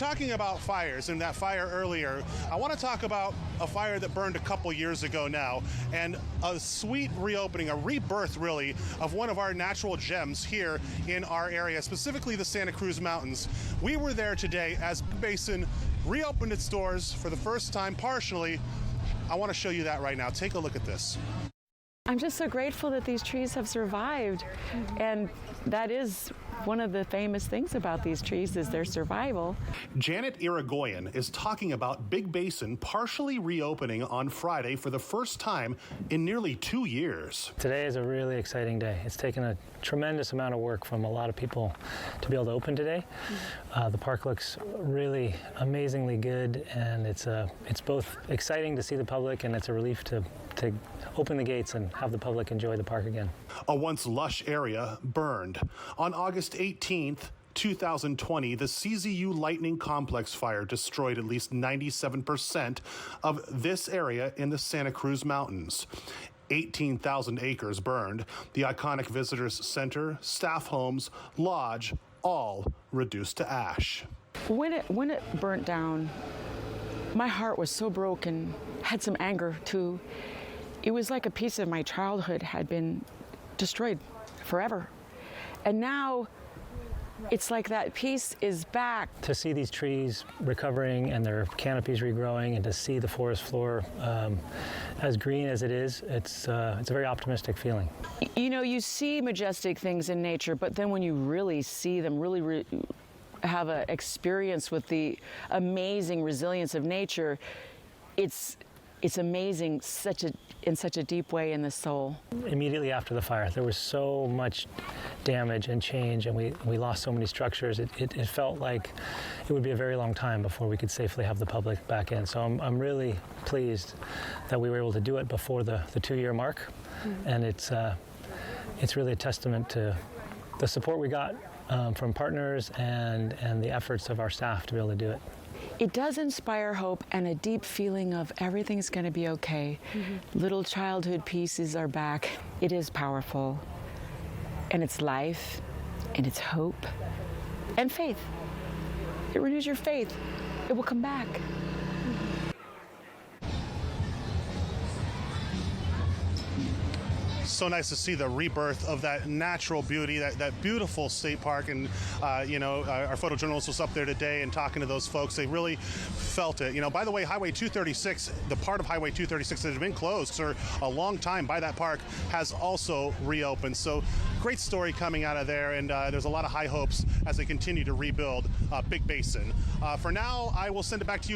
Talking about fires and that fire earlier, I want to talk about a fire that burned a couple years ago now, and a sweet reopening, a rebirth really, of one of our natural gems here in our area, specifically the Santa Cruz Mountains. We were there today as Basin reopened its doors for the first time partially. I want to show you that right now. Take a look at this. I'm just so grateful that these trees have survived, and that is one of the famous things about these trees is their survival. Janet Irigoyen is talking about Big Basin partially reopening on Friday for the first time in nearly 2 years. Today is a really exciting day. It's taken a tremendous amount of work from a lot of people to be able to open today. The park looks really amazingly good, and it's both exciting to see the public and it's a relief to open the gates and have the public enjoy the park again. A once lush area burned. On August 18th, 2020, the CZU Lightning Complex Fire destroyed at least 97% of this area in the Santa Cruz Mountains. 18,000 acres burned. The iconic visitors center, staff homes, lodge, all reduced to ash. When it burnt down, my heart was so broken, had some anger too. It was like a piece of my childhood had been destroyed forever. And now it's like that piece is back. To see these trees recovering and their canopies regrowing, and to see the forest floor as green as it is, it's a very optimistic feeling. You know, you see majestic things in nature, but then when you really see them, really have an experience with the amazing resilience of nature, it's amazing in such a deep way in the soul. Immediately after the fire, there was so much damage and change, and we lost so many structures. It felt like it would be a very long time before we could safely have the public back in. So I'm really pleased that we were able to do it before the 2-year mark, and it's really a testament to the support we got from partners and the efforts of our staff to be able to do it. It does inspire hope and a deep feeling of everything's going to be okay. Little childhood pieces are back. It is powerful, and it's life, and it's hope, and faith. It renews your faith. It will come back. So nice to see the rebirth of that natural beauty, that beautiful state park. And, our photojournalist was up there today and talking to those folks. They really felt it. By the way, Highway 236, the part of Highway 236 that had been closed for a long time by that park, has also reopened. So great story coming out of there. And there's a lot of high hopes as they continue to rebuild Big Basin. For now, I will send it back to you.